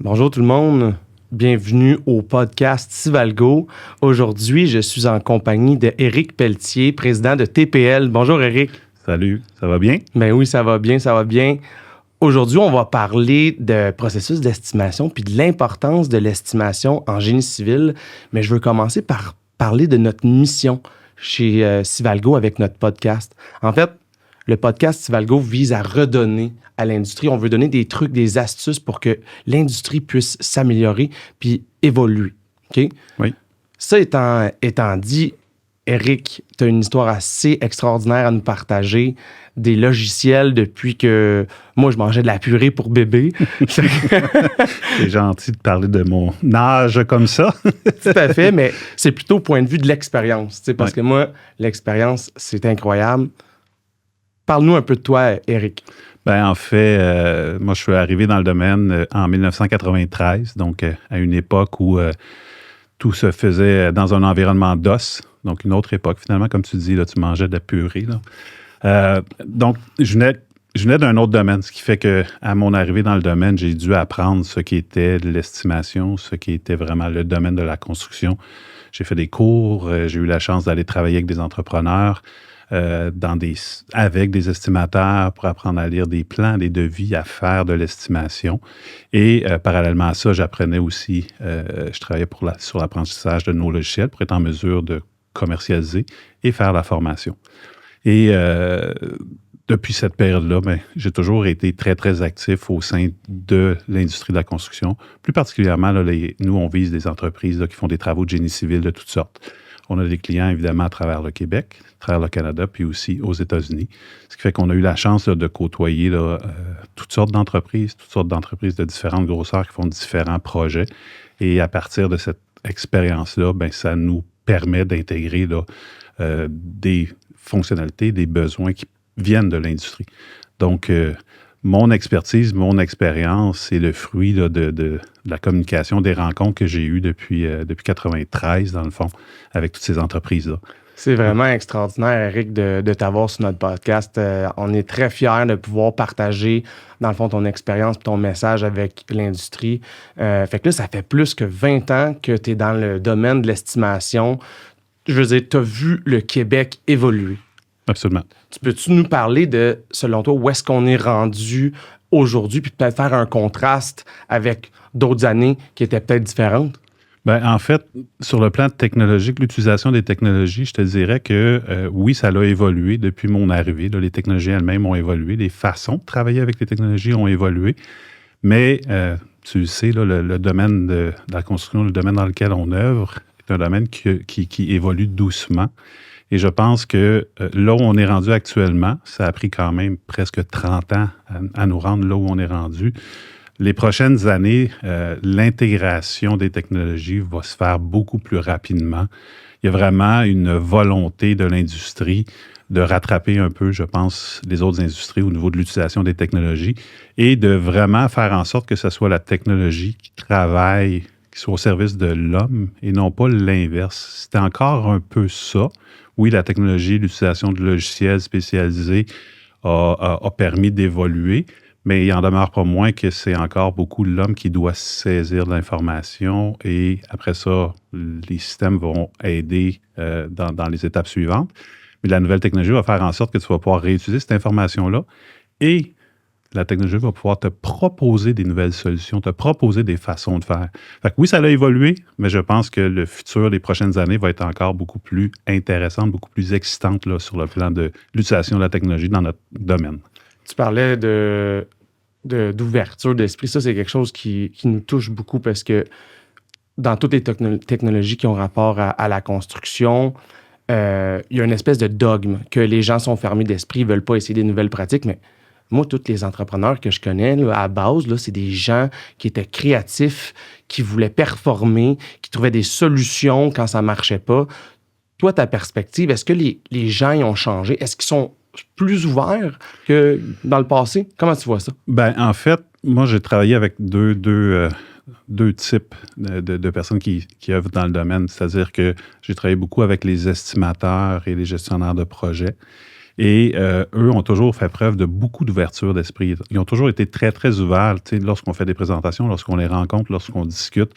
Bonjour tout le monde, bienvenue au podcast Sivalgo. Aujourd'hui, je suis en compagnie de Éric Pelletier, président de TPL. Bonjour Éric. Salut, ça va bien? Ben oui, ça va bien, ça va bien. Aujourd'hui, on va parler de processus d'estimation puis de l'importance de l'estimation en génie civil. Mais je veux commencer par parler de notre mission chez Sivalgo avec notre podcast. En fait, le podcast Sivalgo vise à redonner à l'industrie. On veut donner des trucs, des astuces pour que l'industrie puisse s'améliorer puis évoluer. OK? Oui. Ça étant dit, Éric, tu as une histoire assez extraordinaire à nous partager. Des logiciels depuis que moi, je mangeais de la purée pour bébé. C'est gentil de parler de mon âge comme ça. Tout à fait, mais c'est plutôt au point de vue de l'expérience. Parce Ouais. que moi, l'expérience, c'est incroyable. Parle-nous un peu de toi, Éric. Ben, en fait, moi, je suis arrivé dans le domaine en 1993, donc à une époque où tout se faisait dans un environnement d'os, donc une autre époque, finalement, comme tu dis, là, tu mangeais de la purée. Là. Donc, je venais d'un autre domaine, ce qui fait qu'à mon arrivée dans le domaine, j'ai dû apprendre ce qui était l'estimation, ce qui était vraiment le domaine de la construction. J'ai fait des cours, j'ai eu la chance d'aller travailler avec des entrepreneurs, avec des estimateurs pour apprendre à lire des plans, des devis, à faire de l'estimation. Et parallèlement à ça, j'apprenais aussi, je travaillais sur l'apprentissage de nos logiciels pour être en mesure de commercialiser et faire la formation. Et depuis cette période-là, j'ai toujours été très, très actif au sein de l'industrie de la construction. Plus particulièrement, là, nous, on vise des entreprises là, qui font des travaux de génie civil de toutes sortes. On a des clients, évidemment, à travers le Québec, à travers le Canada, puis aussi aux États-Unis. Ce qui fait qu'on a eu la chance là, de côtoyer là, toutes sortes d'entreprises de différentes grosseurs qui font différents projets. Et à partir de cette expérience-là, ça nous permet d'intégrer là, des fonctionnalités, des besoins qui viennent de l'industrie. Donc, mon expertise, mon expérience, c'est le fruit là, de la communication, des rencontres que j'ai eues depuis 1993, dans le fond, avec toutes ces entreprises-là. C'est vraiment extraordinaire, Éric, de t'avoir sur notre podcast. On est très fiers de pouvoir partager, dans le fond, ton expérience et ton message avec l'industrie. Fait que là, ça fait plus que 20 ans que tu es dans le domaine de l'estimation. Je veux dire, tu as vu le Québec évoluer. Absolument. Peux-tu nous parler de, selon toi, où est-ce qu'on est rendu aujourd'hui, puis peut-être faire un contraste avec d'autres années qui étaient peut-être différentes? En fait, sur le plan technologique, l'utilisation des technologies, je te dirais que oui, ça a évolué depuis mon arrivée. Là, les technologies elles-mêmes ont évolué, les façons de travailler avec les technologies ont évolué, mais tu le sais, là, le domaine de la construction, le domaine dans lequel on œuvre, est un domaine qui évolue doucement. Et je pense que là où on est rendu actuellement, ça a pris quand même presque 30 ans à nous rendre là où on est rendu. Les prochaines années, l'intégration des technologies va se faire beaucoup plus rapidement. Il y a vraiment une volonté de l'industrie de rattraper un peu, je pense, les autres industries au niveau de l'utilisation des technologies et de vraiment faire en sorte que ce soit la technologie qui travaille, qui soit au service de l'homme et non pas l'inverse. C'est encore un peu ça. Oui, la technologie, l'utilisation de logiciels spécialisés a permis d'évoluer, mais il en demeure pas moins que c'est encore beaucoup l'homme qui doit saisir de l'information et après ça, les systèmes vont aider dans les étapes suivantes. Mais la nouvelle technologie va faire en sorte que tu vas pouvoir réutiliser cette information-là et la technologie va pouvoir te proposer des nouvelles solutions, te proposer des façons de faire. Fait que oui, ça a évolué, mais je pense que le futur des prochaines années va être encore beaucoup plus intéressante, beaucoup plus excitante là, sur le plan de l'utilisation de la technologie dans notre domaine. Tu parlais d'ouverture d'esprit. Ça, c'est quelque chose qui nous touche beaucoup parce que dans toutes les technologies qui ont rapport à la construction, il y a une espèce de dogme que les gens sont fermés d'esprit, ils ne veulent pas essayer des nouvelles pratiques, mais moi, tous les entrepreneurs que je connais, là, à base, là, c'est des gens qui étaient créatifs, qui voulaient performer, qui trouvaient des solutions quand ça ne marchait pas. Toi, ta perspective, est-ce que les gens y ont changé? Est-ce qu'ils sont plus ouverts que dans le passé? Comment tu vois ça? En fait, moi, j'ai travaillé avec deux types de personnes qui œuvrent dans le domaine. C'est-à-dire que j'ai travaillé beaucoup avec les estimateurs et les gestionnaires de projets. Et eux ont toujours fait preuve de beaucoup d'ouverture d'esprit. Ils ont toujours été très, très ouverts. Tu sais, lorsqu'on fait des présentations, lorsqu'on les rencontre, lorsqu'on discute,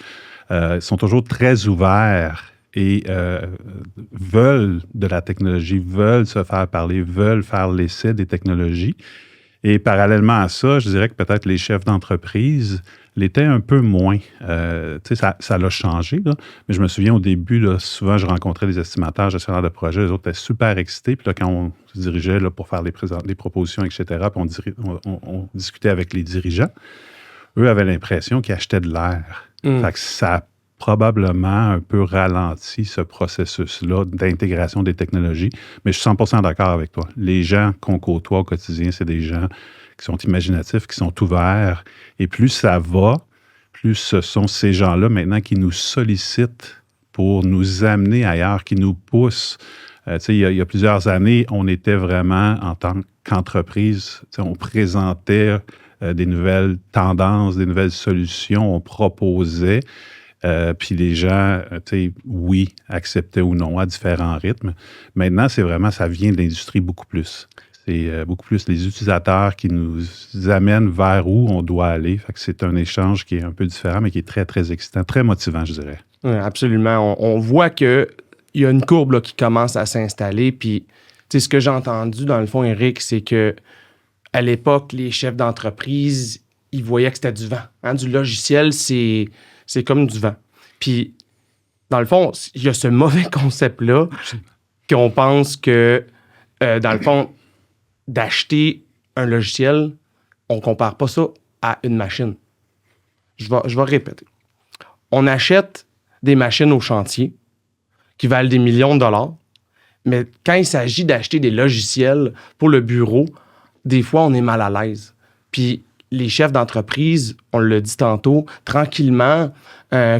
ils sont toujours très ouverts et veulent de la technologie, veulent se faire parler, veulent faire l'essai des technologies. Et parallèlement à ça, je dirais que peut-être les chefs d'entreprise l'étaient un peu moins. Tu sais, ça l'a changé, là. Mais je me souviens au début, là, souvent, je rencontrais des estimateurs, gestionnaires de projets, les autres étaient super excités. Puis là, quand on se dirigeait là, pour faire les propositions, etc., puis on discutait avec les dirigeants, eux avaient l'impression qu'ils achetaient de l'air. Fait que ça a probablement un peu ralenti ce processus-là d'intégration des technologies. Mais je suis 100% d'accord avec toi. Les gens qu'on côtoie au quotidien, c'est des gens qui sont imaginatifs, qui sont ouverts. Et plus ça va, plus ce sont ces gens-là maintenant qui nous sollicitent pour nous amener ailleurs, qui nous poussent. Tu sais, il y a plusieurs années, on était vraiment, en tant qu'entreprise, on présentait des nouvelles tendances, des nouvelles solutions, on proposait. Puis les gens, tu sais, oui, acceptaient ou non à différents rythmes. Maintenant, c'est vraiment, ça vient de l'industrie beaucoup plus. C'est beaucoup plus les utilisateurs qui nous amènent vers où on doit aller. Fait que c'est un échange qui est un peu différent, mais qui est très, très excitant, très motivant, je dirais. Oui, absolument. On voit qu'il y a une courbe là, qui commence à s'installer. Puis, tu sais, ce que j'ai entendu, dans le fond, Éric, c'est que à l'époque, les chefs d'entreprise, ils voyaient que c'était du vent. Hein? Du logiciel, c'est comme du vent. Puis, dans le fond, il y a ce mauvais concept-là qu'on pense que, dans le fond, d'acheter un logiciel, on ne compare pas ça à une machine. Je vais répéter. On achète des machines au chantier qui valent des millions de dollars, mais quand il s'agit d'acheter des logiciels pour le bureau, des fois, on est mal à l'aise. Puis, les chefs d'entreprise, on l'a dit tantôt, tranquillement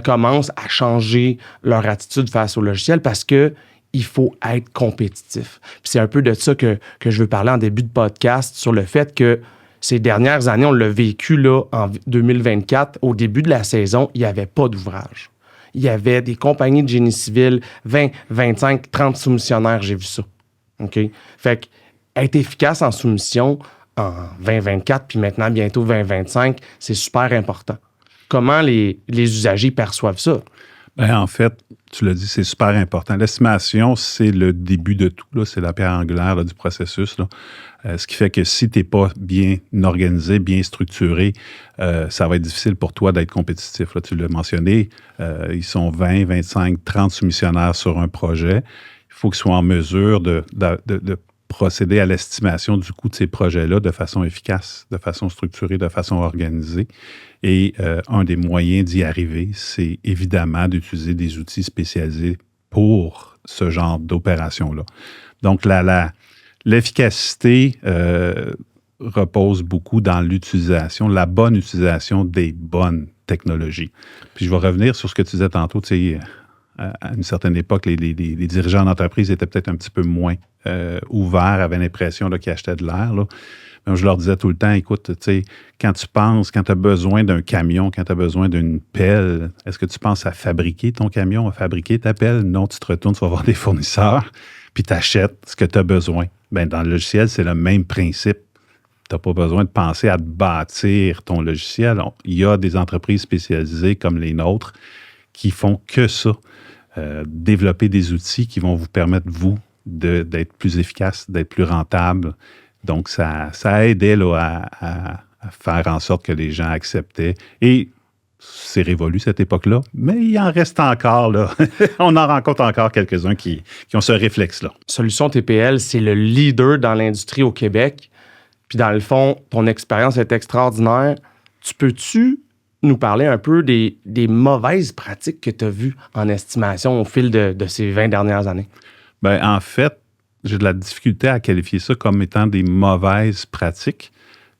commencent à changer leur attitude face au logiciel parce que il faut être compétitif. Puis c'est un peu de ça que je veux parler en début de podcast, sur le fait que ces dernières années, on l'a vécu là, en 2024, au début de la saison, il n'y avait pas d'ouvrage. Il y avait des compagnies de génie civil, 20, 25, 30 soumissionnaires, j'ai vu ça. OK? Fait que être efficace en soumission en 2024, puis maintenant bientôt 2025, c'est super important. Comment les usagers perçoivent ça? Bien, en fait, tu l'as dit, c'est super important. L'estimation, c'est le début de tout, là. C'est la pierre angulaire là, du processus, là. Ce qui fait que si tu n'es pas bien organisé, bien structuré, ça va être difficile pour toi d'être compétitif. Là, tu l'as mentionné, ils sont 20, 25, 30 soumissionnaires sur un projet. Il faut qu'ils soient en mesure de procéder à l'estimation du coût de ces projets-là de façon efficace, de façon structurée, de façon organisée. Et un des moyens d'y arriver, c'est évidemment d'utiliser des outils spécialisés pour ce genre d'opération-là. Donc, l'efficacité repose beaucoup dans l'utilisation, la bonne utilisation des bonnes technologies. Puis, je vais revenir sur ce que tu disais tantôt, tu sais, à une certaine époque, les dirigeants d'entreprise étaient peut-être un petit peu moins ouverts, avaient l'impression qu'ils achetaient de l'air, là. Je leur disais tout le temps, écoute, tu sais, quand tu as besoin d'un camion, quand tu as besoin d'une pelle, est-ce que tu penses à fabriquer ton camion, à fabriquer ta pelle? Non, tu te retournes, tu vas voir des fournisseurs, puis tu achètes ce que tu as besoin. Bien, dans le logiciel, c'est le même principe. Tu n'as pas besoin de penser à te bâtir ton logiciel. Il y a des entreprises spécialisées comme les nôtres qui font que ça. Développer des outils qui vont vous permettre, vous, d'être plus efficace, d'être plus rentable. Donc, ça aidait là, à faire en sorte que les gens acceptaient. Et c'est révolu, cette époque-là, mais il en reste encore, là. On en rencontre encore quelques-uns qui ont ce réflexe-là. Solutions TPL, c'est le leader dans l'industrie au Québec. Puis dans le fond, ton expérience est extraordinaire. Peux-tu nous parler un peu des mauvaises pratiques que tu as vues en estimation au fil de ces 20 dernières années? Bien, en fait, j'ai de la difficulté à qualifier ça comme étant des mauvaises pratiques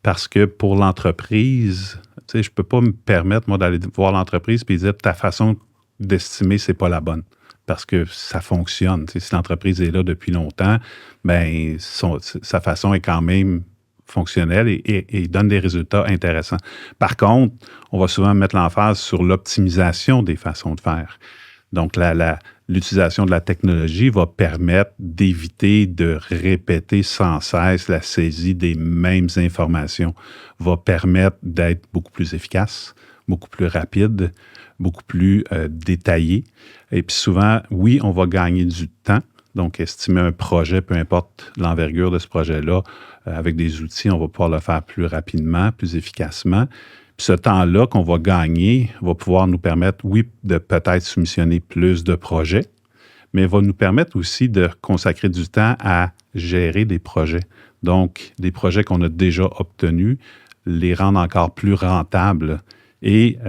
parce que pour l'entreprise, tu sais, je ne peux pas me permettre, moi, d'aller voir l'entreprise et dire ta façon d'estimer, c'est pas la bonne. Parce que ça fonctionne. Tu sais, si l'entreprise est là depuis longtemps, bien, sa façon est quand même fonctionnelle et donne des résultats intéressants. Par contre, on va souvent mettre l'emphase sur l'optimisation des façons de faire. Donc, l'utilisation de la technologie va permettre d'éviter de répéter sans cesse la saisie des mêmes informations, va permettre d'être beaucoup plus efficace, beaucoup plus rapide, beaucoup plus détaillé. Et puis souvent, oui, on va gagner du temps. Donc, estimer un projet, peu importe l'envergure de ce projet-là, avec des outils, on va pouvoir le faire plus rapidement, plus efficacement. Puis ce temps-là qu'on va gagner va pouvoir nous permettre, oui, de peut-être soumissionner plus de projets, mais va nous permettre aussi de consacrer du temps à gérer des projets. Donc, des projets qu'on a déjà obtenus, les rendre encore plus rentables et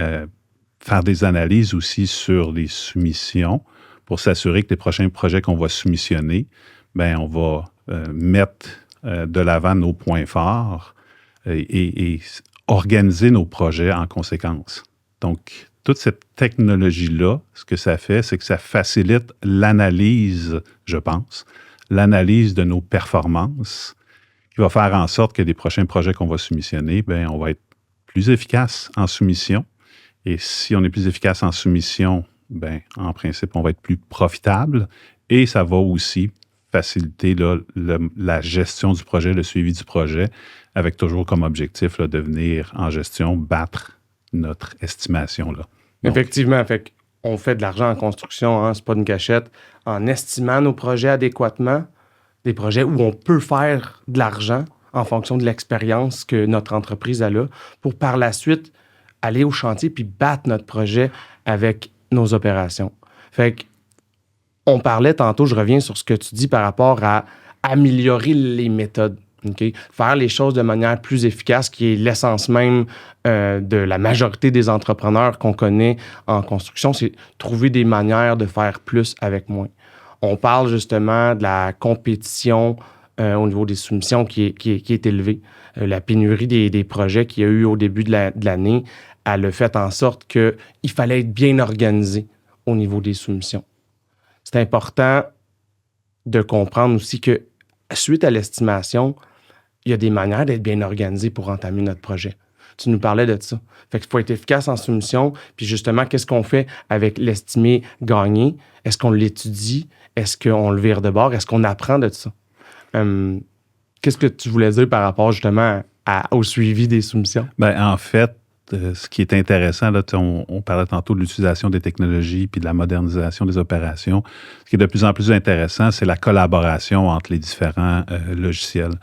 faire des analyses aussi sur les soumissions pour s'assurer que les prochains projets qu'on va soumissionner, bien, on va mettre de l'avant nos points forts et organiser nos projets en conséquence. Donc, toute cette technologie-là, ce que ça fait, c'est que ça facilite l'analyse, je pense, l'analyse de nos performances, qui va faire en sorte que les prochains projets qu'on va soumissionner, bien, on va être plus efficace en soumission. Et si on est plus efficace en soumission, bien, en principe, on va être plus profitable et ça va aussi faciliter là, la gestion du projet, le suivi du projet, avec toujours comme objectif là, de venir en gestion battre notre estimation. Là. Donc, effectivement, on fait de l'argent en construction, hein, c'est pas une cachette, en estimant nos projets adéquatement, des projets où on peut faire de l'argent en fonction de l'expérience que notre entreprise a là, pour par la suite aller au chantier puis battre notre projet avec nos opérations. Fait que, on parlait tantôt, je reviens sur ce que tu dis par rapport à améliorer les méthodes. Okay? Faire les choses de manière plus efficace, qui est l'essence même de la majorité des entrepreneurs qu'on connaît en construction, c'est trouver des manières de faire plus avec moins. On parle justement de la compétition au niveau des soumissions qui est élevée. La pénurie des projets qu'il y a eu au début de l'année, elle a fait en sorte qu'il fallait être bien organisé au niveau des soumissions. C'est important de comprendre aussi que suite à l'estimation, il y a des manières d'être bien organisé pour entamer notre projet. Tu nous parlais de ça. Fait qu'il faut être efficace en soumission. Puis justement, qu'est-ce qu'on fait avec l'estimé gagné? Est-ce qu'on l'étudie? Est-ce qu'on le vire de bord? Est-ce qu'on apprend de ça? Qu'est-ce que tu voulais dire par rapport justement au suivi des soumissions? Bien, en fait, ce qui est intéressant, là, on parlait tantôt de l'utilisation des technologies puis de la modernisation des opérations. Ce qui est de plus en plus intéressant, c'est la collaboration entre les différents logiciels.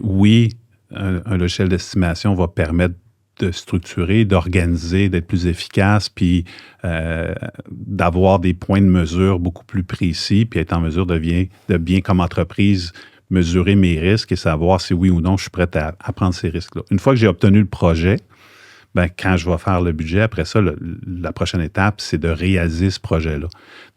Oui, un logiciel d'estimation va permettre de structurer, d'organiser, d'être plus efficace, puis d'avoir des points de mesure beaucoup plus précis, puis être en mesure de bien, comme entreprise, mesurer mes risques et savoir si oui ou non je suis prêt à prendre ces risques-là. Une fois que j'ai obtenu le projet, bien, quand je vais faire le budget, après ça, la prochaine étape, c'est de réaliser ce projet-là.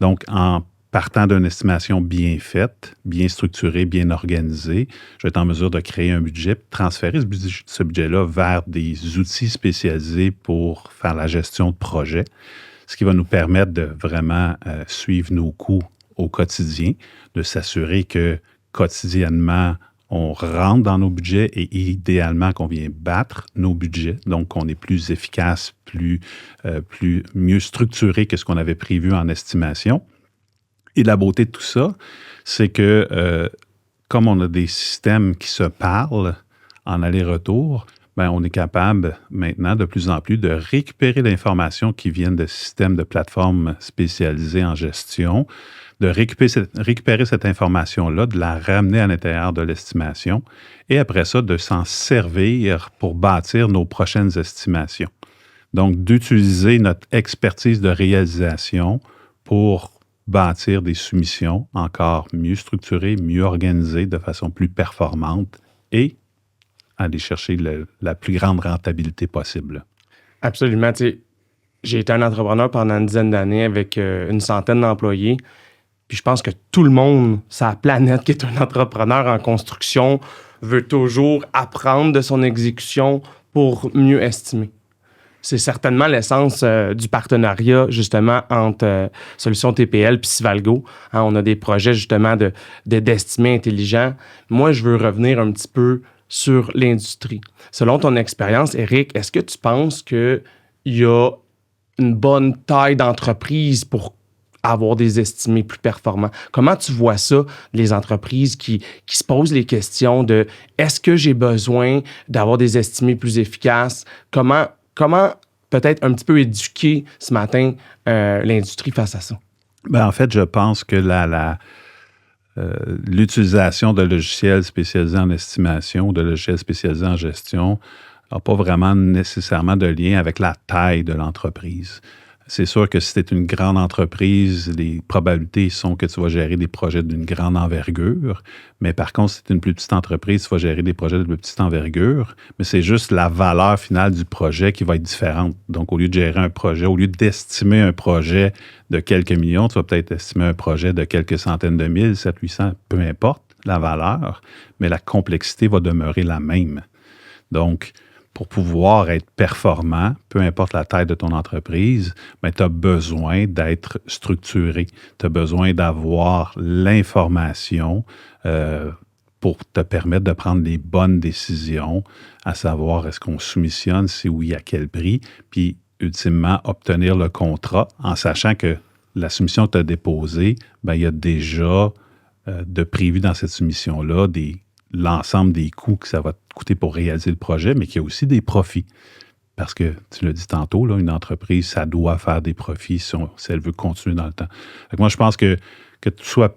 Donc, en partant d'une estimation bien faite, bien structurée, bien organisée, je vais être en mesure de créer un budget, transférer ce budget-là vers des outils spécialisés pour faire la gestion de projet, ce qui va nous permettre de vraiment suivre nos coûts au quotidien, de s'assurer que quotidiennement, on rentre dans nos budgets et idéalement qu'on vient battre nos budgets, donc qu'on est plus efficace, mieux structuré que ce qu'on avait prévu en estimation. Et la beauté de tout ça, c'est que comme on a des systèmes qui se parlent en aller-retour, bien, on est capable maintenant de plus en plus de récupérer l'information qui vient de systèmes de plateformes spécialisées en gestion, de récupérer cette information-là, de la ramener à l'intérieur de l'estimation et après ça, de s'en servir pour bâtir nos prochaines estimations. Donc, d'utiliser notre expertise de réalisation pour bâtir des soumissions encore mieux structurées, mieux organisées, de façon plus performante et aller chercher la plus grande rentabilité possible. Absolument. J'ai été un entrepreneur pendant une dizaine d'années avec une centaine d'employés. Puis je pense que tout le monde sur la planète qui est un entrepreneur en construction veut toujours apprendre de son exécution pour mieux estimer. C'est certainement l'essence du partenariat, justement, entre Solutions TPL et Sivalgo. Hein, on a des projets, justement, d'estimé intelligent. Moi, je veux revenir un petit peu sur l'industrie. Selon ton expérience, Éric, est-ce que tu penses qu'il y a une bonne taille d'entreprise pour avoir des estimés plus performants. Comment tu vois ça, les entreprises qui se posent les questions de est-ce que j'ai besoin d'avoir des estimés plus efficaces? Comment peut-être un petit peu éduquer ce matin l'industrie face à ça? En fait, je pense que l'utilisation de logiciels spécialisés en estimation, de logiciels spécialisés en gestion, n'a pas vraiment nécessairement de lien avec la taille de l'entreprise. C'est sûr que si tu es une grande entreprise, les probabilités sont que tu vas gérer des projets d'une grande envergure. Mais par contre, si tu es une plus petite entreprise, tu vas gérer des projets de plus petite envergure. Mais c'est juste la valeur finale du projet qui va être différente. Donc, au lieu de gérer un projet, au lieu d'estimer un projet de quelques millions, tu vas peut-être estimer un projet de quelques centaines de mille, 700, 800, peu importe la valeur, mais la complexité va demeurer la même. Donc, pour pouvoir être performant, peu importe la taille de ton entreprise, tu as besoin d'être structuré. Tu as besoin d'avoir l'information pour te permettre de prendre les bonnes décisions, à savoir est-ce qu'on soumissionne, si oui, à quel prix, puis ultimement obtenir le contrat en sachant que la soumission que tu as déposée, il y a déjà de prévu dans cette soumission-là l'ensemble des coûts que ça va te coûter pour réaliser le projet, mais qu'il y a aussi des profits. Parce que, tu l'as dit tantôt, là, une entreprise, ça doit faire des profits si elle veut continuer dans le temps. Donc moi, je pense que tu sois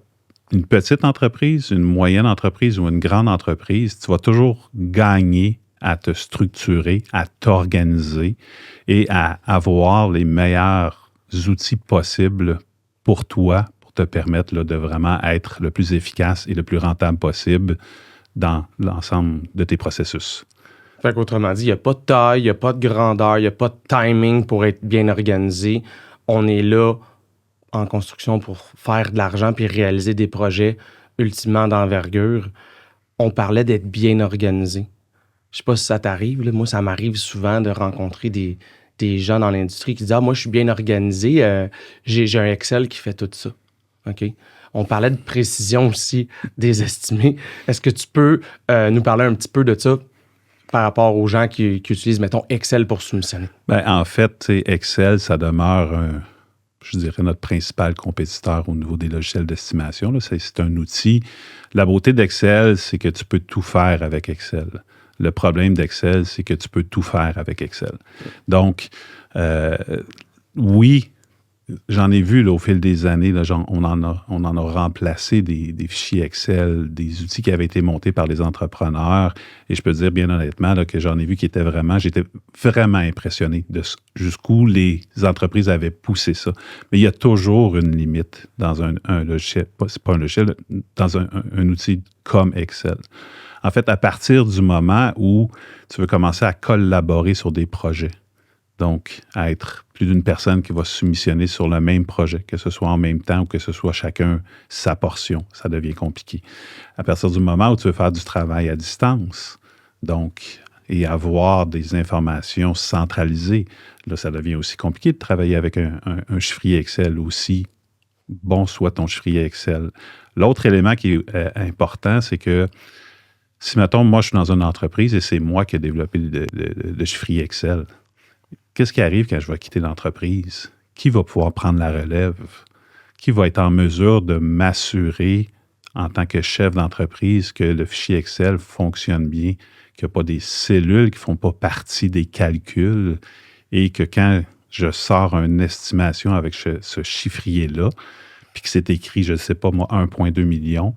une petite entreprise, une moyenne entreprise ou une grande entreprise, tu vas toujours gagner à te structurer, à t'organiser et à avoir les meilleurs outils possibles pour toi, pour te permettre là, de vraiment être le plus efficace et le plus rentable possible dans l'ensemble de tes processus. Fait qu'autrement dit, il n'y a pas de taille, il n'y a pas de grandeur, il n'y a pas de timing pour être bien organisé. On est là en construction pour faire de l'argent puis réaliser des projets ultimement d'envergure. On parlait d'être bien organisé. Je sais pas si ça t'arrive, là. Moi, ça m'arrive souvent de rencontrer des gens dans l'industrie qui disent « Ah, moi, je suis bien organisé, j'ai un Excel qui fait tout ça. » OK? On parlait de précision aussi des estimés. Est-ce que tu peux nous parler un petit peu de ça par rapport aux gens qui utilisent, mettons, Excel pour soumissionner? En fait, Excel, ça demeure, je dirais, notre principal compétiteur au niveau des logiciels d'estimation. Là. C'est un outil. La beauté d'Excel, c'est que tu peux tout faire avec Excel. Le problème d'Excel, c'est que tu peux tout faire avec Excel. Donc, oui, j'en ai vu là, au fil des années, là, on en a remplacé des fichiers Excel, des outils qui avaient été montés par les entrepreneurs. Et je peux dire bien honnêtement là, que j'en ai vu qui étaient j'étais vraiment impressionné de jusqu'où les entreprises avaient poussé ça. Mais il y a toujours une limite dans un logiciel, c'est pas un logiciel, dans un outil comme Excel. En fait, à partir du moment où tu veux commencer à collaborer sur des projets, donc à être plus d'une personne qui va soumissionner sur le même projet, que ce soit en même temps ou que ce soit chacun sa portion, ça devient compliqué. À partir du moment où tu veux faire du travail à distance, donc, et avoir des informations centralisées, là, ça devient aussi compliqué de travailler avec un chiffrier Excel aussi. Bon soit ton chiffrier Excel. L'autre élément qui est important, c'est que si, mettons, moi, je suis dans une entreprise et c'est moi qui ai développé le chiffrier Excel, qu'est-ce qui arrive quand je vais quitter l'entreprise? Qui va pouvoir prendre la relève? Qui va être en mesure de m'assurer, en tant que chef d'entreprise, que le fichier Excel fonctionne bien, qu'il n'y a pas des cellules qui ne font pas partie des calculs et que quand je sors une estimation avec ce chiffrier-là, puis que c'est écrit, je ne sais pas moi, 1,2 million,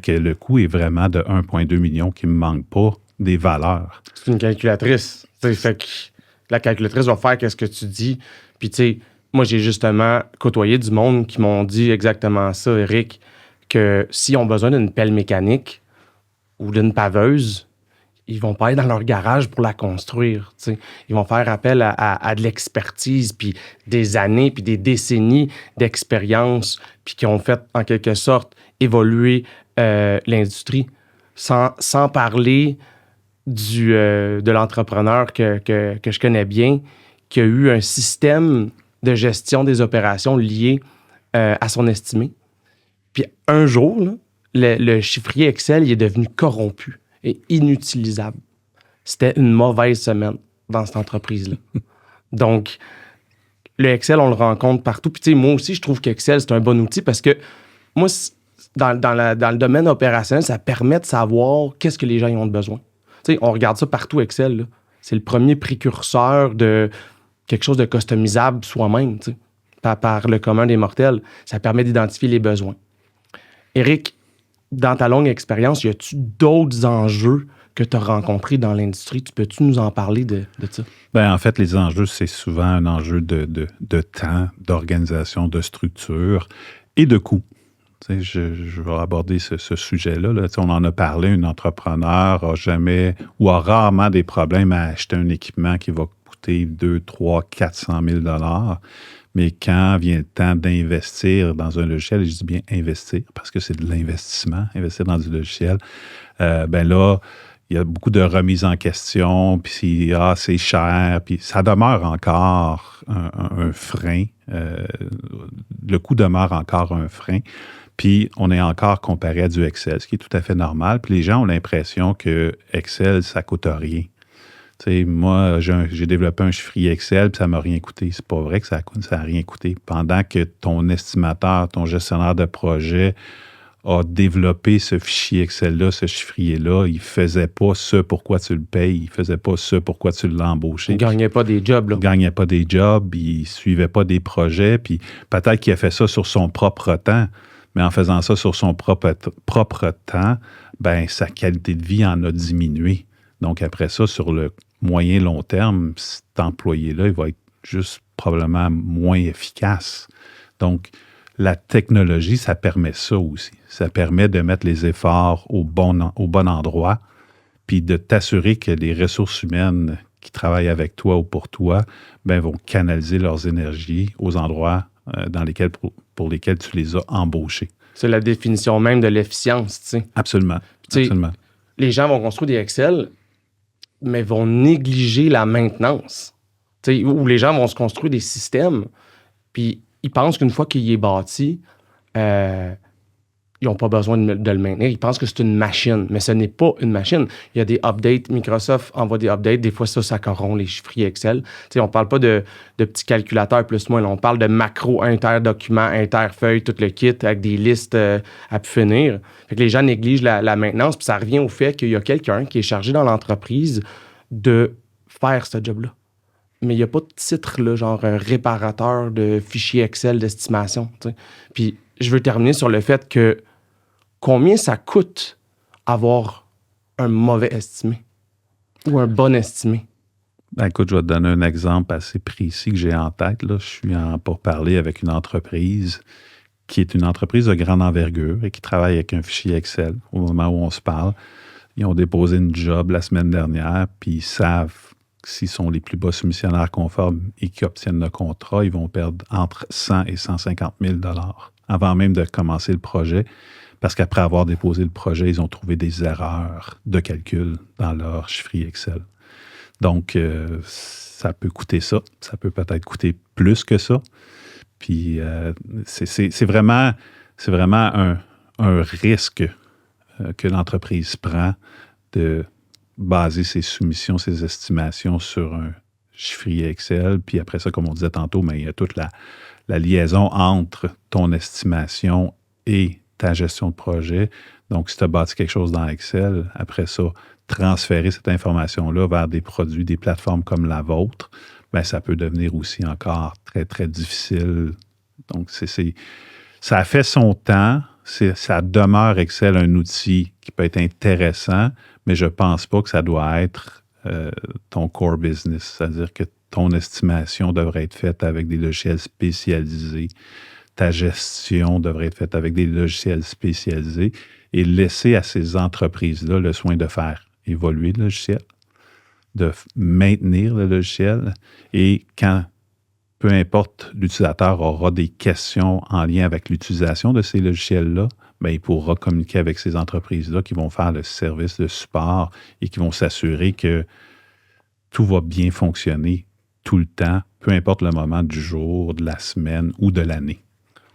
que le coût est vraiment de 1,2 million, qu'il ne me manque pas des valeurs. C'est une calculatrice. Fait que la calculatrice va faire qu'est-ce que tu dis. Puis, tu sais, moi, j'ai justement côtoyé du monde qui m'ont dit exactement ça, Eric, que s'ils ont besoin d'une pelle mécanique ou d'une paveuse, ils vont pas aller dans leur garage pour la construire. T'sais. Ils vont faire appel à de l'expertise, puis des années, puis des décennies d'expérience, puis qui ont fait, en quelque sorte, évoluer l'industrie. Sans parler de l'entrepreneur que je connais bien, qui a eu un système de gestion des opérations lié à son estimé. Puis un jour, là, le chiffrier Excel, il est devenu corrompu et inutilisable. C'était une mauvaise semaine dans cette entreprise-là. Donc, le Excel, on le rencontre partout. Puis, tu sais, moi aussi, je trouve qu'Excel, c'est un bon outil parce que moi, dans le domaine opérationnel, ça permet de savoir qu'est-ce que les gens y ont besoin. Tu sais, on regarde ça partout, Excel, là. C'est le premier précurseur de quelque chose de customisable soi-même, tu sais, par le commun des mortels. Ça permet d'identifier les besoins. Éric, dans ta longue expérience, y a-tu d'autres enjeux que tu as rencontrés dans l'industrie? Peux-tu nous en parler de ça? En fait, les enjeux, c'est souvent un enjeu de temps, d'organisation, de structure et de coût. Tu sais, je vais aborder ce sujet-là. Là. Tu sais, on en a parlé, un entrepreneur a jamais ou a rarement des problèmes à acheter un équipement qui va coûter 2, 3, 400 000 $. Mais quand vient le temps d'investir dans un logiciel, et je dis bien investir parce que c'est de l'investissement, investir dans du logiciel, là, il y a beaucoup de remises en question, puis c'est cher, puis ça demeure encore un frein. Le coût demeure encore un frein. Puis on est encore comparé à du Excel, ce qui est tout à fait normal. Puis les gens ont l'impression que Excel, ça coûte rien. Tu sais, moi, j'ai développé un chiffrier Excel, puis ça m'a rien coûté. C'est pas vrai que ça n'a rien coûté. Pendant que ton estimateur, ton gestionnaire de projet a développé ce fichier Excel-là, ce chiffrier-là, il faisait pas ce pourquoi tu le payes, il faisait pas ce pourquoi tu l'as embauché. Il gagnait pas des jobs, là. Il gagnait pas des jobs, il suivait pas des projets, puis peut-être qu'il a fait ça sur son propre temps, mais en faisant ça sur son propre temps, sa qualité de vie en a diminué. Donc après ça, sur le moyen long terme, cet employé-là, il va être juste probablement moins efficace. Donc, la technologie, ça permet ça aussi. Ça permet de mettre les efforts au bon endroit, puis de t'assurer que les ressources humaines qui travaillent avec toi ou pour toi vont canaliser leurs énergies aux endroits pour lesquels tu les as embauchés. C'est la définition même de l'efficience, tu sais. Absolument. Absolument. Les gens vont construire des Excel, mais vont négliger la maintenance. Tu sais, où les gens vont se construire des systèmes, puis ils pensent qu'une fois qu'il est bâti, ils n'ont pas besoin de le maintenir. Ils pensent que c'est une machine, mais ce n'est pas une machine. Il y a des updates. Microsoft envoie des updates. Des fois, ça corrompt les chiffriers Excel. Tu sais, on ne parle pas de petits calculateurs plus-moins. Là, on parle de macros, inter-documents, inter-feuilles, tout le kit avec des listes à pu finir. Fait que les gens négligent la maintenance. Puis ça revient au fait qu'il y a quelqu'un qui est chargé dans l'entreprise de faire ce job-là. Mais il n'y a pas de titre, là, genre un réparateur de fichiers Excel d'estimation. Tu sais. Puis je veux terminer sur le fait que combien ça coûte avoir un mauvais estimé ou un bon estimé? Écoute, je vais te donner un exemple assez précis que j'ai en tête. Là. Je suis pour parler avec une entreprise qui est une entreprise de grande envergure et qui travaille avec un fichier Excel au moment où on se parle. Ils ont déposé une job la semaine dernière, puis ils savent s'ils sont les plus bas soumissionnaires conformes et qui obtiennent le contrat, ils vont perdre entre 100 et 150 000 $ avant même de commencer le projet, parce qu'après avoir déposé le projet, ils ont trouvé des erreurs de calcul dans leur chiffrier Excel. Donc, ça peut coûter ça. Ça peut peut-être coûter plus que ça. Puis, c'est vraiment un risque que l'entreprise prend de baser ses soumissions, ses estimations sur un chiffrier Excel. Puis après ça, comme on disait tantôt, mais il y a toute la liaison entre ton estimation et ta gestion de projet. Donc, si tu as bâti quelque chose dans Excel, après ça, transférer cette information-là vers des produits, des plateformes comme la vôtre, ça peut devenir aussi encore très, très difficile. Donc, ça a fait son temps. Ça demeure Excel un outil qui peut être intéressant, mais je ne pense pas que ça doit être ton core business. C'est-à-dire que ton estimation devrait être faite avec des logiciels spécialisés. Ta gestion devrait être faite avec des logiciels spécialisés et laisser à ces entreprises-là le soin de faire évoluer le logiciel, de maintenir le logiciel et quand peu importe, l'utilisateur aura des questions en lien avec l'utilisation de ces logiciels-là, il pourra communiquer avec ces entreprises-là qui vont faire le service de support et qui vont s'assurer que tout va bien fonctionner tout le temps, peu importe le moment du jour, de la semaine ou de l'année.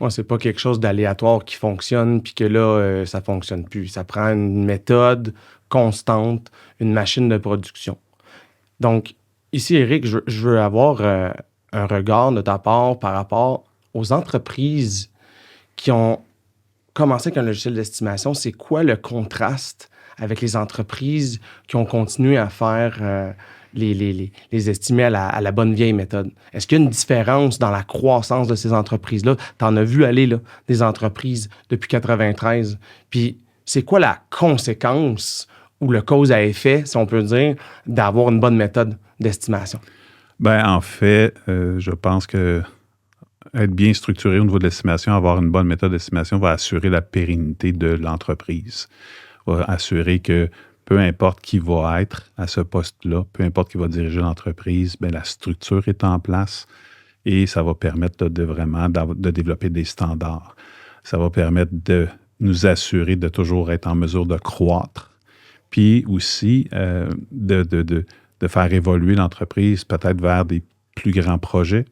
Ouais, c'est pas quelque chose d'aléatoire qui fonctionne puis que là, ça fonctionne plus. Ça prend une méthode constante, une machine de production. Donc, ici, Éric, je veux avoir un regard de ta part par rapport aux entreprises qui ont commencé avec un logiciel d'estimation? C'est quoi le contraste avec les entreprises qui ont continué à faire les estimés à la bonne vieille méthode? Est-ce qu'il y a une différence dans la croissance de ces entreprises-là? Tu en as vu aller là, des entreprises depuis 93. Puis c'est quoi la conséquence ou le cause à effet, si on peut dire, d'avoir une bonne méthode d'estimation? Ben, en fait, je pense que être bien structuré au niveau de l'estimation, avoir une bonne méthode d'estimation va assurer la pérennité de l'entreprise. Va assurer que peu importe qui va être à ce poste-là, peu importe qui va diriger l'entreprise, ben, la structure est en place et ça va permettre de vraiment de développer des standards. Ça va permettre de nous assurer de toujours être en mesure de croître, puis aussi de faire évoluer l'entreprise peut-être vers des plus grands projets,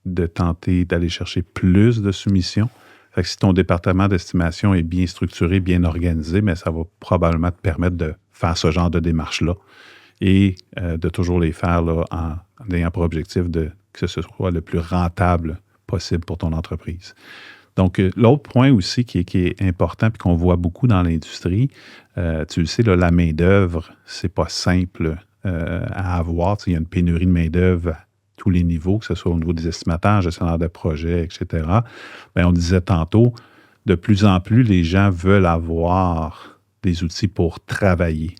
de tenter d'aller chercher plus de soumissions. Fait que si ton département d'estimation est bien structuré, bien organisé, mais ça va probablement te permettre de faire ce genre de démarches-là et de toujours les faire là, en ayant pour objectif que ce soit le plus rentable possible pour ton entreprise. Donc, l'autre point aussi qui est important et qu'on voit beaucoup dans l'industrie, tu le sais, là, la main-d'œuvre, c'est pas simple à avoir. Il y a une pénurie de main-d'œuvre à tous les niveaux, que ce soit au niveau des estimateurs, gestionnaires de projets, etc. Bien, on disait tantôt, de plus en plus, les gens veulent avoir des outils pour travailler.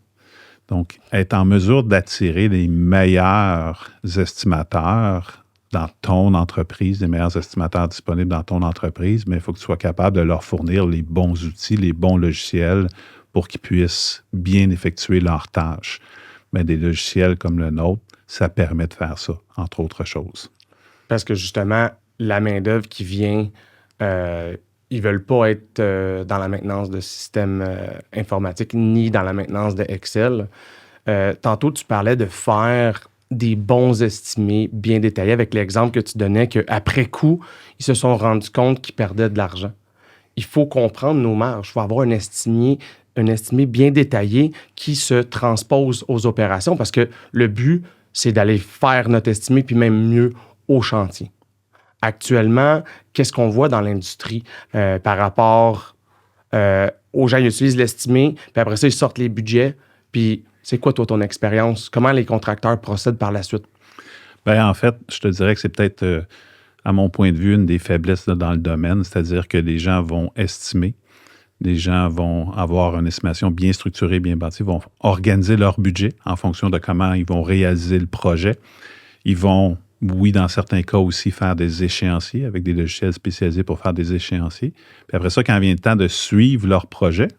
Donc, être en mesure d'attirer les meilleurs estimateurs dans ton entreprise, les meilleurs estimateurs disponibles dans ton entreprise, mais il faut que tu sois capable de leur fournir les bons outils, les bons logiciels pour qu'ils puissent bien effectuer leurs tâches. Mais des logiciels comme le nôtre, ça permet de faire ça, entre autres choses. Parce que justement, la main-d'œuvre qui vient, ils veulent pas être dans la maintenance de systèmes informatiques ni dans la maintenance de Excel. Tantôt, tu parlais de faire des bons estimés bien détaillés avec l'exemple que tu donnais qu'après coup, ils se sont rendus compte qu'ils perdaient de l'argent. Il faut comprendre nos marges. Il faut avoir un estimé bien détaillé qui se transpose aux opérations parce que le but, c'est d'aller faire notre estimé, puis même mieux, au chantier. Actuellement, qu'est-ce qu'on voit dans l'industrie par rapport aux gens qui utilisent l'estimé, puis après ça, ils sortent les budgets, puis c'est quoi, toi, ton expérience? Comment les contracteurs procèdent par la suite? Bien, en fait, je te dirais que c'est peut-être, à mon point de vue, une des faiblesses là, dans le domaine, c'est-à-dire que les gens vont estimer, les gens vont avoir une estimation bien structurée, bien bâtie, vont organiser leur budget en fonction de comment ils vont réaliser le projet. Ils vont, oui, dans certains cas aussi, faire des échéanciers avec des logiciels spécialisés pour faire des échéanciers. Puis après ça, quand vient le temps de suivre leur projet,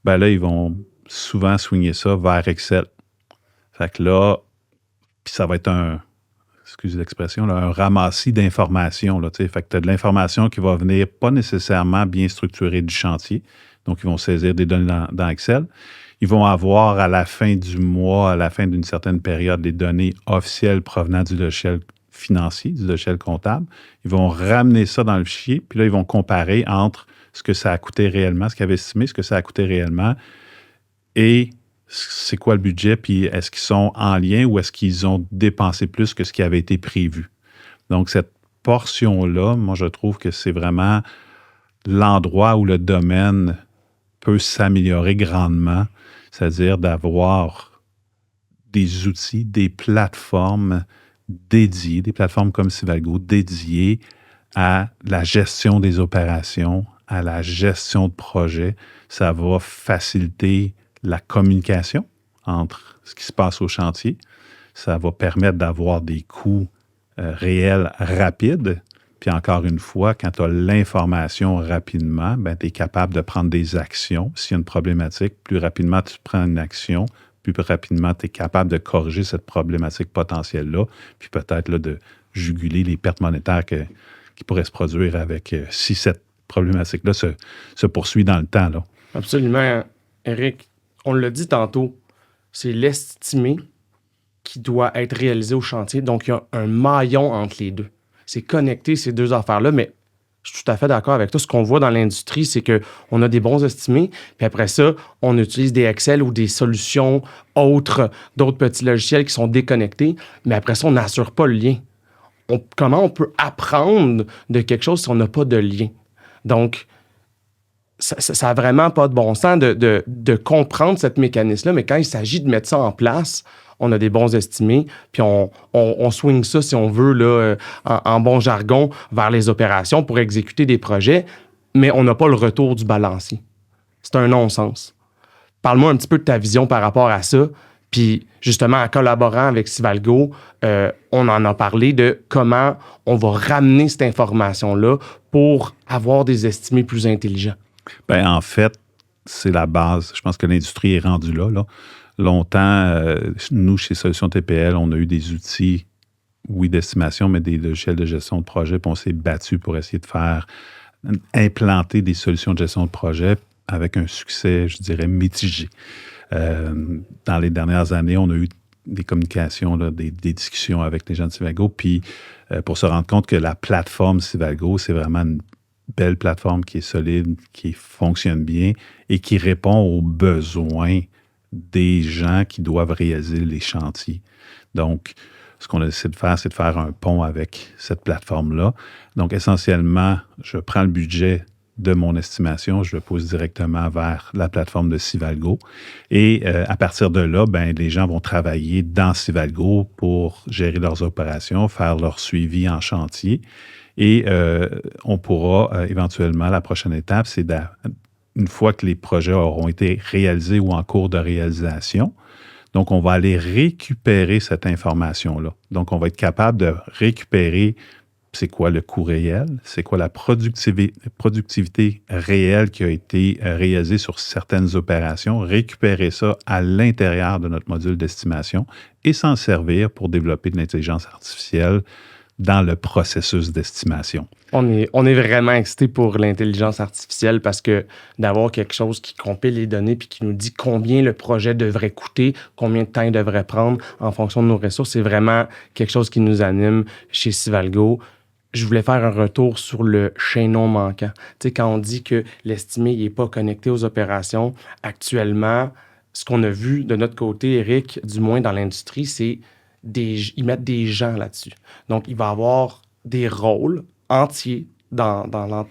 ben là, ils vont souvent swinguer ça vers Excel. Fait que là, puis ça va être excusez l'expression, là, un ramassis d'informations. Là, fait que tu as de l'information qui va venir pas nécessairement bien structurée du chantier. Donc, ils vont saisir des données dans Excel. Ils vont avoir à la fin du mois, à la fin d'une certaine période, des données officielles provenant du logiciel financier, du logiciel comptable. Ils vont ramener ça dans le fichier, puis là, ils vont comparer entre ce que ça a coûté réellement, ce qu'ils avaient estimé, ce que ça a coûté réellement, et c'est quoi le budget, puis est-ce qu'ils sont en lien ou est-ce qu'ils ont dépensé plus que ce qui avait été prévu. Donc, cette portion-là, moi, je trouve que c'est vraiment l'endroit où le domaine peut s'améliorer grandement, c'est-à-dire d'avoir des outils, des plateformes dédiées, des plateformes comme Civalgo dédiées à la gestion des opérations, à la gestion de projets. Ça va faciliter la communication entre ce qui se passe au chantier. Ça va permettre d'avoir des coûts réels rapides. Puis encore une fois, quand tu as l'information rapidement, ben, tu es capable de prendre des actions. S'il y a une problématique, plus rapidement tu prends une action, plus rapidement tu es capable de corriger cette problématique potentielle-là, puis peut-être là, de juguler les pertes monétaires qui pourraient se produire avec si cette problématique-là se poursuit dans le temps. Là. Absolument, Éric. On l'a dit tantôt, c'est l'estimé qui doit être réalisé au chantier. Donc, il y a un maillon entre les deux. C'est connecté, ces deux affaires-là, mais je suis tout à fait d'accord avec toi. Ce qu'on voit dans l'industrie, c'est qu'on a des bons estimés, puis après ça, on utilise des Excel ou des solutions autres, d'autres petits logiciels qui sont déconnectés, mais après ça, on n'assure pas le lien. comment on peut apprendre de quelque chose si on n'a pas de lien? Donc, ça n'a vraiment pas de bon sens de comprendre cette mécanisme-là, mais quand il s'agit de mettre ça en place, on a des bons estimés, puis on swing ça, si on veut, là, en bon jargon, vers les opérations pour exécuter des projets, mais on n'a pas le retour du balancier. C'est un non-sens. Parle-moi un petit peu de ta vision par rapport à ça, puis justement, en collaborant avec Sivalgo, on en a parlé de comment on va ramener cette information-là pour avoir des estimés plus intelligents. Ben, en fait, c'est la base. Je pense que l'industrie est rendue là. Longtemps, nous, chez Solutions TPL, on a eu des outils, oui, d'estimation, mais des logiciels de gestion de projet, puis on s'est battu pour essayer de faire implanter des solutions de gestion de projet avec un succès, je dirais, mitigé. Dans les dernières années, on a eu des communications, là, des discussions avec les gens de Sivalgo, puis pour se rendre compte que la plateforme Sivalgo, c'est vraiment une belle plateforme qui est solide, qui fonctionne bien et qui répond aux besoins des gens qui doivent réaliser les chantiers. Donc, ce qu'on essaie de faire, c'est de faire un pont avec cette plateforme-là. Donc, essentiellement, je prends le budget de mon estimation, je le pose directement vers la plateforme de Sivalgo. Et à partir de là, ben, les gens vont travailler dans Sivalgo pour gérer leurs opérations, faire leur suivi en chantier. Et on pourra éventuellement, la prochaine étape, c'est une fois que les projets auront été réalisés ou en cours de réalisation, donc on va aller récupérer cette information-là. Donc on va être capable de récupérer c'est quoi le coût réel, c'est quoi la productivité réelle qui a été réalisée sur certaines opérations, récupérer ça à l'intérieur de notre module d'estimation et s'en servir pour développer de l'intelligence artificielle dans le processus d'estimation. On est vraiment excité pour l'intelligence artificielle parce que d'avoir quelque chose qui compile les données puis qui nous dit combien le projet devrait coûter, combien de temps il devrait prendre en fonction de nos ressources, c'est vraiment quelque chose qui nous anime chez Sivalgo. Je voulais faire un retour sur le chaînon manquant. Tu sais, quand on dit que l'estimé n'est pas connecté aux opérations, actuellement, ce qu'on a vu de notre côté, Eric, du moins dans l'industrie, c'est ils mettent des gens là-dessus. Donc, il va y avoir des rôles entiers dans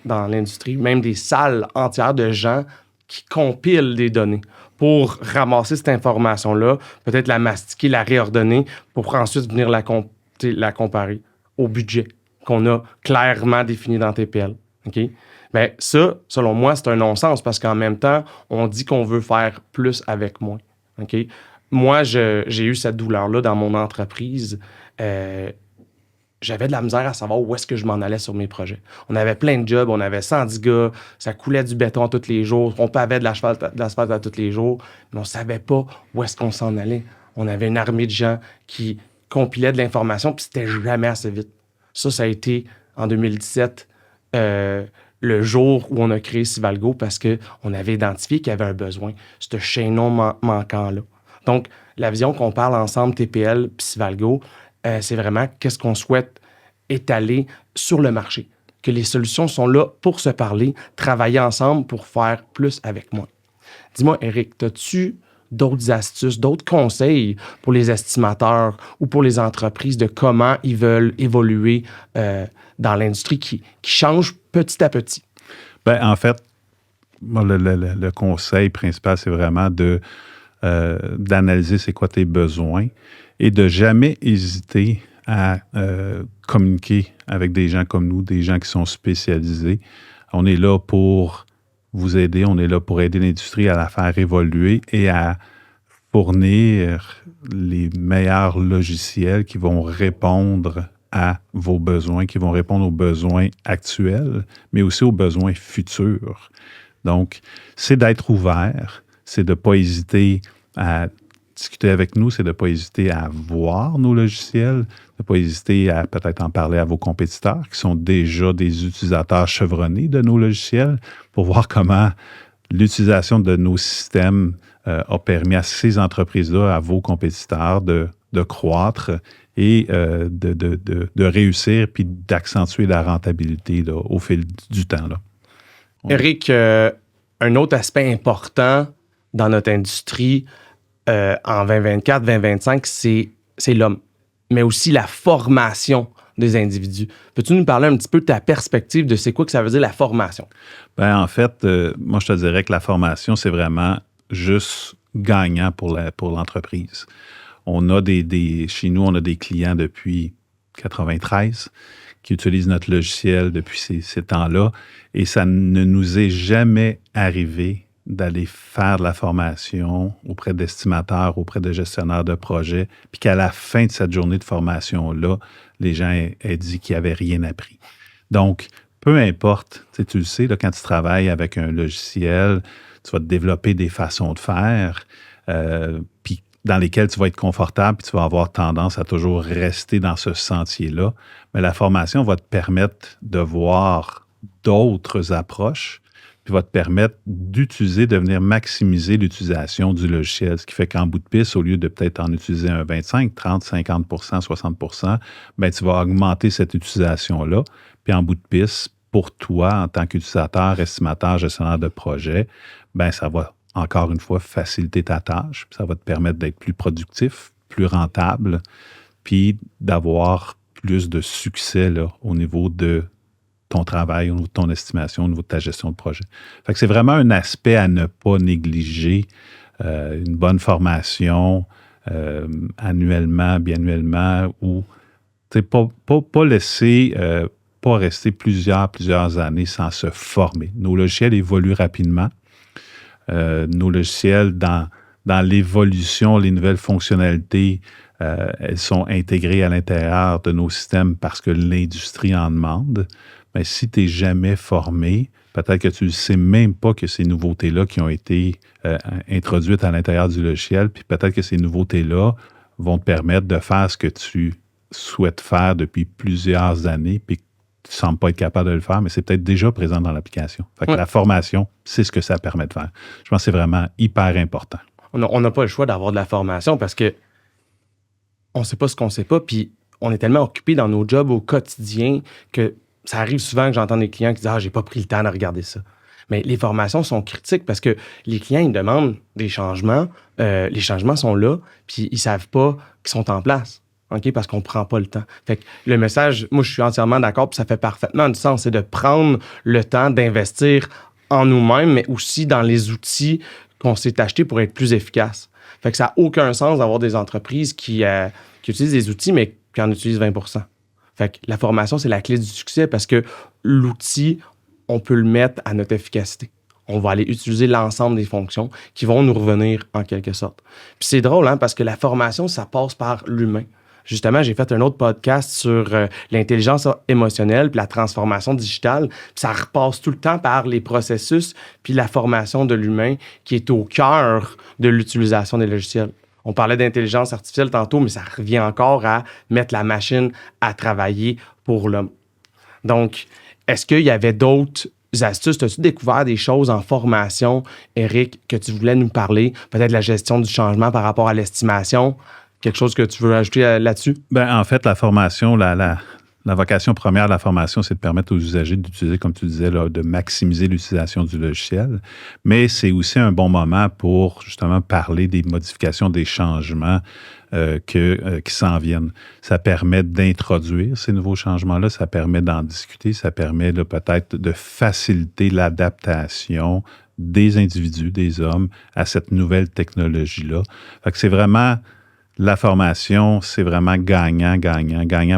l'industrie, même des salles entières de gens qui compilent des données pour ramasser cette information-là, peut-être la mastiquer, la réordonner, pour ensuite venir la comparer au budget qu'on a clairement défini dans TPL. Okay? Bien, ça, selon moi, c'est un non-sens parce qu'en même temps, on dit qu'on veut faire plus avec moins. Okay? Moi, j'ai eu cette douleur-là dans mon entreprise. J'avais de la misère à savoir où est-ce que je m'en allais sur mes projets. On avait plein de jobs, on avait 110 gars, ça coulait du béton tous les jours, on pavait de l'asphalte à tous les jours, mais on ne savait pas où est-ce qu'on s'en allait. On avait une armée de gens qui compilaient de l'information, puis c'était jamais assez vite. Ça a été en 2017, le jour où on a créé Sivalgo parce qu'on avait identifié qu'il y avait un besoin, ce chaînon manquant-là. Donc, la vision qu'on parle ensemble, TPL et Sivalgo, c'est vraiment qu'est-ce qu'on souhaite étaler sur le marché. Que les solutions sont là pour se parler, travailler ensemble pour faire plus avec moins. Dis-moi, Eric, as-tu d'autres astuces, d'autres conseils pour les estimateurs ou pour les entreprises de comment ils veulent évoluer dans l'industrie qui change petit à petit? Bien, en fait, moi, le conseil principal, c'est vraiment d'analyser c'est quoi tes besoins et de jamais hésiter à communiquer avec des gens comme nous, des gens qui sont spécialisés. On est là pour vous aider, on est là pour aider l'industrie à la faire évoluer et à fournir les meilleurs logiciels qui vont répondre à vos besoins, qui vont répondre aux besoins actuels, mais aussi aux besoins futurs. Donc, c'est d'être ouvert, c'est de ne pas hésiter à discuter avec nous, c'est de ne pas hésiter à voir nos logiciels, de ne pas hésiter à peut-être en parler à vos compétiteurs qui sont déjà des utilisateurs chevronnés de nos logiciels pour voir comment l'utilisation de nos systèmes a permis à ces entreprises-là, à vos compétiteurs, de croître et de réussir puis d'accentuer la rentabilité là, au fil du temps. Là. Eric, un autre aspect important dans notre industrie en 2024-2025, c'est l'homme, mais aussi la formation des individus. Peux-tu nous parler un petit peu de ta perspective de c'est quoi que ça veut dire la formation? En fait, moi, je te dirais que la formation, c'est vraiment juste gagnant pour l'entreprise. On a chez nous, on a des clients depuis 93 qui utilisent notre logiciel depuis ces temps-là et ça ne nous est jamais arrivé d'aller faire de la formation auprès d'estimateurs, auprès de gestionnaires de projets, puis qu'à la fin de cette journée de formation-là, les gens aient dit qu'ils n'avaient rien appris. Donc, peu importe, tu le sais, là, quand tu travailles avec un logiciel, tu vas te développer des façons de faire, puis dans lesquelles tu vas être confortable, puis tu vas avoir tendance à toujours rester dans ce sentier-là. Mais la formation va te permettre de voir d'autres approches, puis va te permettre de venir maximiser l'utilisation du logiciel. Ce qui fait qu'en bout de piste, au lieu de peut-être en utiliser un 25, 30, 50 60 tu vas augmenter cette utilisation-là. Puis en bout de piste, pour toi, en tant qu'utilisateur, estimateur, gestionnaire de projet, ça va encore une fois faciliter ta tâche. Puis ça va te permettre d'être plus productif, plus rentable, puis d'avoir plus de succès là, au niveau de ton travail, au niveau de ton estimation, au niveau de ta gestion de projet. Fait que c'est vraiment un aspect à ne pas négliger. Une bonne formation annuellement, biannuellement, ou pas laisser, pas rester plusieurs années sans se former. Nos logiciels évoluent rapidement. Nos logiciels, dans l'évolution, les nouvelles fonctionnalités, elles sont intégrées à l'intérieur de nos systèmes parce que l'industrie en demande. Mais si tu n'es jamais formé, peut-être que tu ne sais même pas que ces nouveautés-là qui ont été introduites à l'intérieur du logiciel, puis peut-être que ces nouveautés-là vont te permettre de faire ce que tu souhaites faire depuis plusieurs années, puis que tu ne sembles pas être capable de le faire, mais c'est peut-être déjà présent dans l'application. Fait que la formation, c'est ce que ça permet de faire. Je pense que c'est vraiment hyper important. On n'a pas le choix d'avoir de la formation parce que on ne sait pas ce qu'on ne sait pas, puis on est tellement occupé dans nos jobs au quotidien que ça arrive souvent que j'entends des clients qui disent « Ah, j'ai pas pris le temps de regarder ça ». Mais les formations sont critiques parce que les clients, ils demandent des changements. Les changements sont là, puis ils savent pas qu'ils sont en place. OK? Parce qu'on prend pas le temps. Fait que le message, moi, je suis entièrement d'accord, puis ça fait parfaitement du sens, c'est de prendre le temps d'investir en nous-mêmes, mais aussi dans les outils qu'on s'est achetés pour être plus efficaces. Fait que ça n'a aucun sens d'avoir des entreprises qui utilisent des outils, mais qui en utilisent 20%. Fait que la formation, c'est la clé du succès parce que l'outil, on peut le mettre à notre efficacité. On va aller utiliser l'ensemble des fonctions qui vont nous revenir en quelque sorte. Puis c'est drôle, hein, parce que la formation, ça passe par l'humain. Justement, j'ai fait un autre podcast sur l'intelligence émotionnelle puis la transformation digitale. Puis ça repasse tout le temps par les processus puis la formation de l'humain qui est au cœur de l'utilisation des logiciels. On parlait d'intelligence artificielle tantôt, mais ça revient encore à mettre la machine à travailler pour l'homme. Donc, est-ce qu'il y avait d'autres astuces? As-tu découvert des choses en formation, Éric, que tu voulais nous parler? Peut-être la gestion du changement par rapport à l'estimation? Quelque chose que tu veux ajouter là-dessus? En fait, la formation, la vocation première de la formation, c'est de permettre aux usagers d'utiliser, comme tu disais, là, de maximiser l'utilisation du logiciel. Mais c'est aussi un bon moment pour justement parler des modifications, des changements qui s'en viennent. Ça permet d'introduire ces nouveaux changements-là, ça permet d'en discuter, ça permet là, peut-être de faciliter l'adaptation des individus, des hommes, à cette nouvelle technologie-là. Fait que c'est vraiment... La formation, c'est vraiment gagnant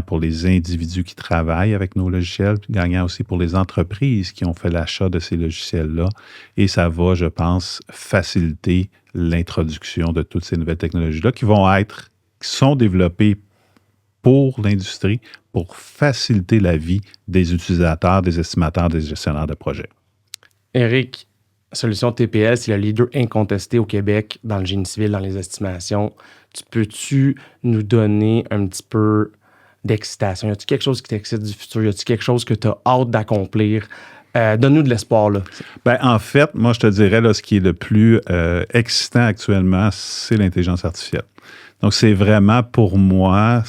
pour les individus qui travaillent avec nos logiciels, puis gagnant aussi pour les entreprises qui ont fait l'achat de ces logiciels-là. Et ça va, je pense, faciliter l'introduction de toutes ces nouvelles technologies-là qui sont développées pour l'industrie, pour faciliter la vie des utilisateurs, des estimateurs, des gestionnaires de projets. Éric, Solutions TPL, c'est le leader incontesté au Québec dans le génie civil, dans les estimations. Peux-tu nous donner un petit peu d'excitation? Y a-t-il quelque chose qui t'excite du futur? Y a-t-il quelque chose que tu as hâte d'accomplir? Donne-nous de l'espoir, là. En fait, moi, je te dirais, là, ce qui est le plus excitant actuellement, c'est l'intelligence artificielle. Donc, c'est vraiment, pour moi,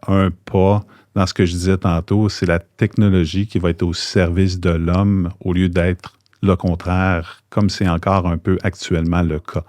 un pas dans ce que je disais tantôt. C'est la technologie qui va être au service de l'homme au lieu d'être le contraire, comme c'est encore un peu actuellement le cas.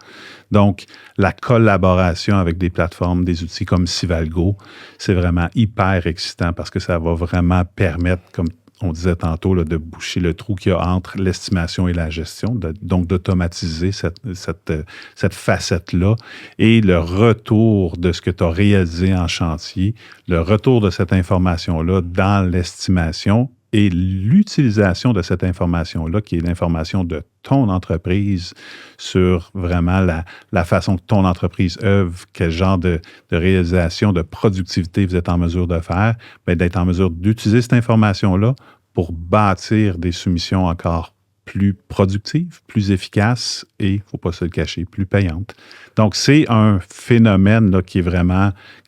Donc, la collaboration avec des plateformes, des outils comme Sivalgo, c'est vraiment hyper excitant parce que ça va vraiment permettre, comme on disait tantôt, là, de boucher le trou qu'il y a entre l'estimation et la gestion, donc d'automatiser cette facette-là et le retour de ce que tu as réalisé en chantier, le retour de cette information-là dans l'estimation et l'utilisation de cette information-là, qui est l'information de ton entreprise sur vraiment la façon que ton entreprise œuvre, quel genre de réalisation, de productivité vous êtes en mesure de faire, bien, d'être en mesure d'utiliser cette information-là pour bâtir des soumissions encore plus productives, plus efficaces et, il ne faut pas se le cacher, plus payantes. Donc, c'est un phénomène là, qui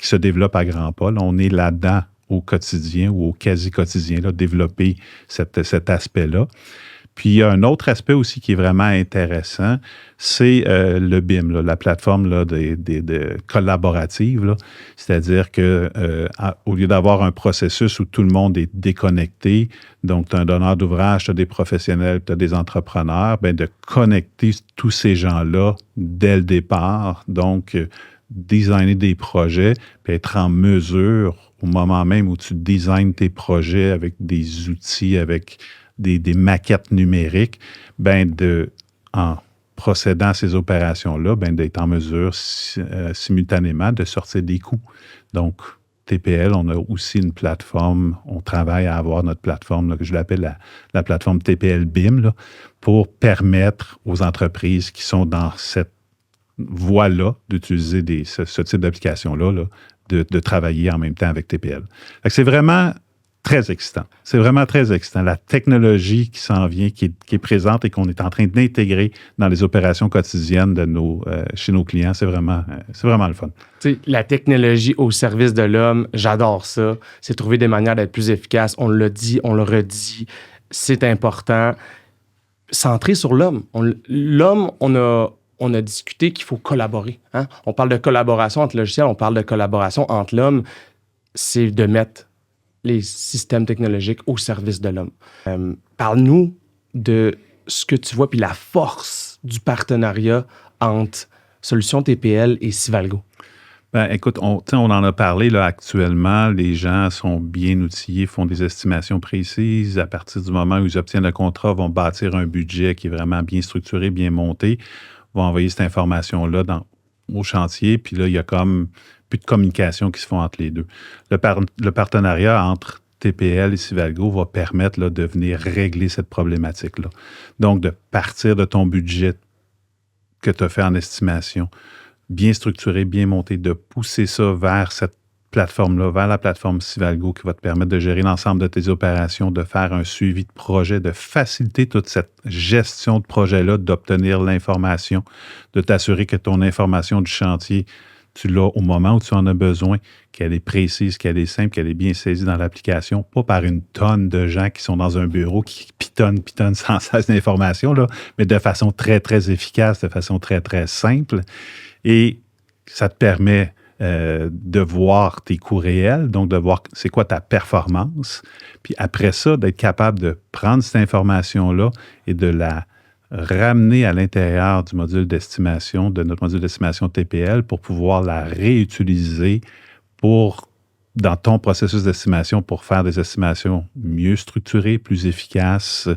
se développe à grands pas. Là, on est là-dedans au quotidien ou au quasi-quotidien, là, développer cet aspect-là. Puis, il y a un autre aspect aussi qui est vraiment intéressant, c'est le BIM, là, la plateforme là, collaborative. Là. C'est-à-dire que au lieu d'avoir un processus où tout le monde est déconnecté, donc tu as un donneur d'ouvrage, tu as des professionnels, tu as des entrepreneurs, bien, de connecter tous ces gens-là dès le départ, donc designer des projets, puis être en mesure, au moment même où tu designes tes projets avec des outils, avec des maquettes numériques, ben en procédant à ces opérations-là, ben d'être en mesure simultanément de sortir des coûts. Donc, TPL, on a aussi une plateforme, on travaille à avoir notre plateforme, là, que je l'appelle la plateforme TPL BIM, là, pour permettre aux entreprises qui sont dans cette voie-là d'utiliser ce type d'application-là, là, de travailler en même temps avec TPL. Fait que c'est vraiment très excitant. C'est vraiment très excitant. La technologie qui s'en vient, qui est présente et qu'on est en train d'intégrer dans les opérations quotidiennes chez nos clients, c'est vraiment le fun. Tu sais, la technologie au service de l'homme, j'adore ça. C'est trouver des manières d'être plus efficace. On l'a dit, on le redit. C'est important. Centré sur l'homme. L'homme, on a discuté qu'il faut collaborer. Hein? On parle de collaboration entre logiciels, on parle de collaboration entre l'homme. C'est de mettre les systèmes technologiques au service de l'homme. Parle-nous de ce que tu vois puis la force du partenariat entre Solutions TPL et Sivalgo. Ben, écoute, on en a parlé là, actuellement. Les gens sont bien outillés, font des estimations précises. À partir du moment où ils obtiennent le contrat, vont bâtir un budget qui est vraiment bien structuré, bien monté, vont envoyer cette information-là au chantier. Puis là, il y a comme plus de communication qui se font entre les deux. Le partenariat entre TPL et Sivalgo va permettre là, de venir régler cette problématique-là. Donc, de partir de ton budget que tu as fait en estimation, bien structuré, bien monté, de pousser ça vers cette plateforme-là, vers la plateforme Sivalgo qui va te permettre de gérer l'ensemble de tes opérations, de faire un suivi de projet, de faciliter toute cette gestion de projet-là, d'obtenir l'information, de t'assurer que ton information du chantier, tu l'as au moment où tu en as besoin, qu'elle est précise, qu'elle est simple, qu'elle est bien saisie dans l'application, pas par une tonne de gens qui sont dans un bureau qui pitonnent sans cesse d'informations, là, mais de façon très, très efficace, de façon très, très simple. Et ça te permet de voir tes coûts réels, donc de voir c'est quoi ta performance. Puis après ça, d'être capable de prendre cette information-là et de la ramener à l'intérieur du module d'estimation, de notre module d'estimation TPL pour pouvoir la réutiliser dans ton processus d'estimation pour faire des estimations mieux structurées, plus efficaces.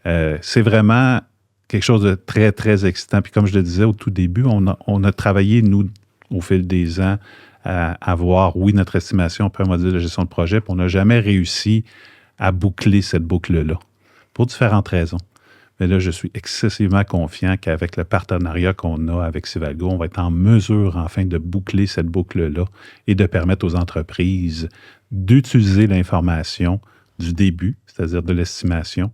C'est vraiment quelque chose de très, très excitant. Puis comme je le disais au tout début, on a travaillé, nous, au fil des ans, à avoir, oui, notre estimation après un module de gestion de projet, puis on n'a jamais réussi à boucler cette boucle-là, pour différentes raisons. Mais là, je suis excessivement confiant qu'avec le partenariat qu'on a avec Sivalgo, on va être en mesure, enfin, de boucler cette boucle-là et de permettre aux entreprises d'utiliser l'information du début, c'est-à-dire de l'estimation,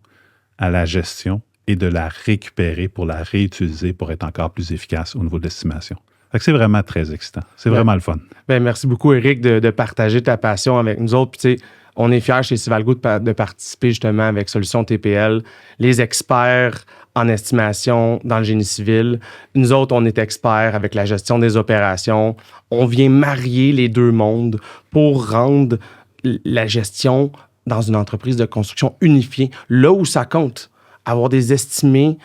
à la gestion et de la récupérer pour la réutiliser pour être encore plus efficace au niveau de l'estimation. Fait que c'est vraiment très excitant. C'est vraiment le fun. Ben, merci beaucoup, Éric, de partager ta passion avec nous autres. Puis, tu sais, on est fiers chez Sivalgo de participer justement avec Solutions TPL, les experts en estimation dans le génie civil. Nous autres, on est experts avec la gestion des opérations. On vient marier les deux mondes pour rendre la gestion dans une entreprise de construction unifiée, là où ça compte. avoir des estimés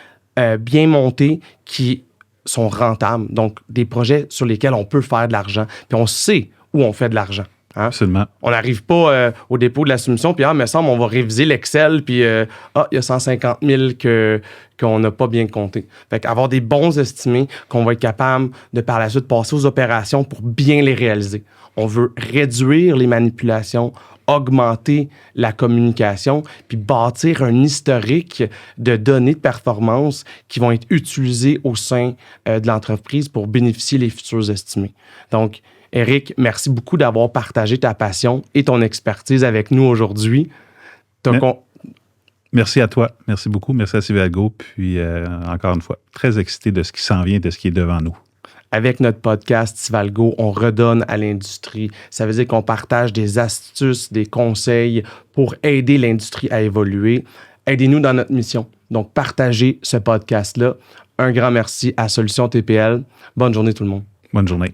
bien montés qui sont rentables. Donc, des projets sur lesquels on peut faire de l'argent. Puis on sait où on fait de l'argent. Hein? Absolument. On n'arrive pas au dépôt de la soumission, puis me semble, on va réviser l'Excel, puis il y a 150 000 qu'on n'a pas bien compté. Fait qu'avoir des bons estimés qu'on va être capable de par la suite passer aux opérations pour bien les réaliser. On veut réduire les manipulations, augmenter la communication, puis bâtir un historique de données de performance qui vont être utilisées au sein de l'entreprise pour bénéficier les futurs estimés. Donc, Éric, merci beaucoup d'avoir partagé ta passion et ton expertise avec nous aujourd'hui. Merci à toi. Merci beaucoup. Merci à Civalgo. Puis, encore une fois, très excité de ce qui s'en vient, de ce qui est devant nous. Avec notre podcast Civalgo, on redonne à l'industrie. Ça veut dire qu'on partage des astuces, des conseils pour aider l'industrie à évoluer. Aidez-nous dans notre mission. Donc, partagez ce podcast-là. Un grand merci à Solutions TPL. Bonne journée tout le monde. Bonne journée.